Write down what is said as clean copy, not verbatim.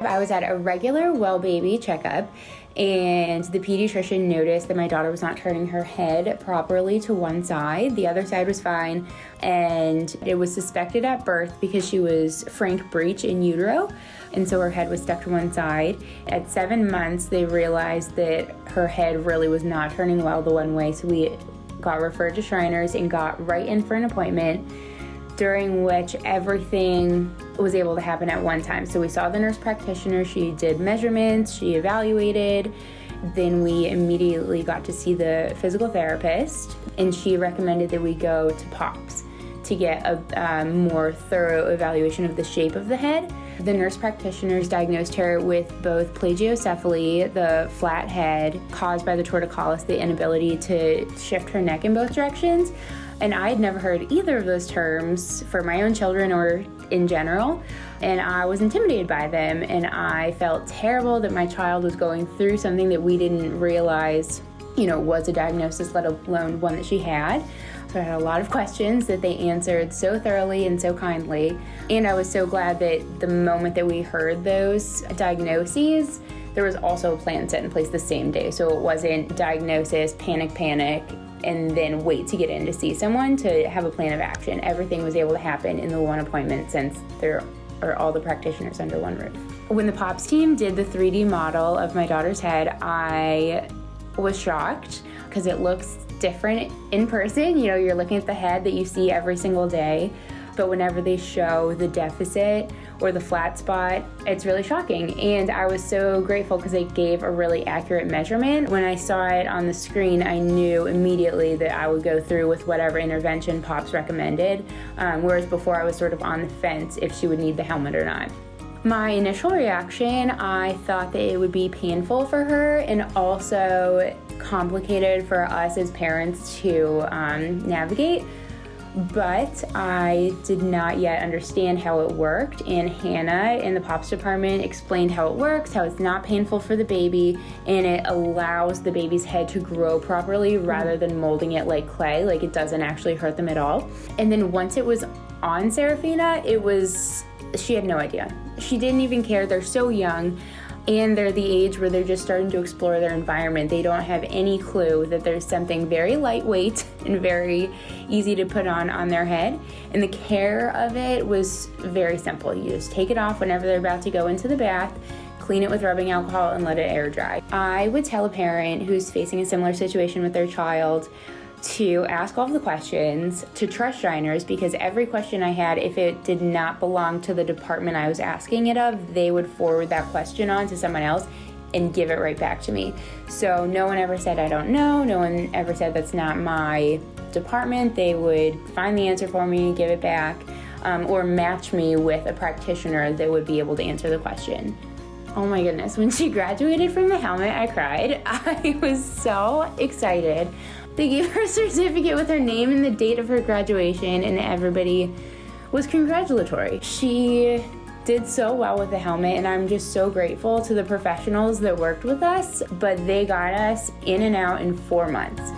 I was at a regular well baby checkup, and the pediatrician noticed that my daughter was not turning her head properly to one side. The other side was fine, and it was suspected at birth because she was frank breech in utero, and so her head was stuck to one side. At 7 months, they realized that her head really was not turning well the one way, so we got referred to Shriners and got right in for an appointment, during which everything was able to happen at one time. So we saw the nurse practitioner, she did measurements, she evaluated, then we immediately got to see the physical therapist, and she recommended that we go to POPS to get a more thorough evaluation of the shape of the head. The nurse practitioners diagnosed her with both plagiocephaly, the flat head caused by the torticollis, the inability to shift her neck in both directions. And I had never heard either of those terms for my own children or in general, and I was intimidated by them, and I felt terrible that my child was going through something that we didn't realize, was a diagnosis, let alone one that she had. So I had a lot of questions that they answered so thoroughly and so kindly, and I was so glad that the moment that we heard those diagnoses, there was also a plan set in place the same day. So it wasn't diagnosis, panic, and then wait to get in to see someone to have a plan of action. Everything was able to happen in the one appointment since there are all the practitioners under one roof. When the POPS team did the 3D model of my daughter's head, I was shocked because it looks different in person. You're looking at the head that you see every single day, but whenever they show the deficit or the flat spot, it's really shocking. And I was so grateful because it gave a really accurate measurement. When I saw it on the screen, I knew immediately that I would go through with whatever intervention POPS recommended, whereas before I was sort of on the fence if she would need the helmet or not. My initial reaction, I thought that it would be painful for her and also complicated for us as parents to navigate. But I did not yet understand how it worked, and Hannah in the POPS department explained how it works, how it's not painful for the baby, and it allows the baby's head to grow properly rather than molding it like clay, like it doesn't actually hurt them at all. And then once it was on Serafina, she had no idea. She didn't even care. They're so young. And they're the age where they're just starting to explore their environment. They don't have any clue that there's something very lightweight and very easy to put on their head. And the care of it was very simple. You just take it off whenever they're about to go into the bath, clean it with rubbing alcohol, and let it air dry. I would tell a parent who's facing a similar situation with their child to ask all of the questions, to trust Shriners, because every question I had, if it did not belong to the department I was asking it of, they would forward that question on to someone else and give it right back to me. So no one ever said, I don't know. No one ever said, that's not my department. They would find the answer for me, give it back, or match me with a practitioner that would be able to answer the question. Oh my goodness, when she graduated from the helmet, I cried. I was so excited. They gave her a certificate with her name and the date of her graduation, and everybody was congratulatory. She did so well with the helmet, and I'm just so grateful to the professionals that worked with us, but they got us in and out in 4 months.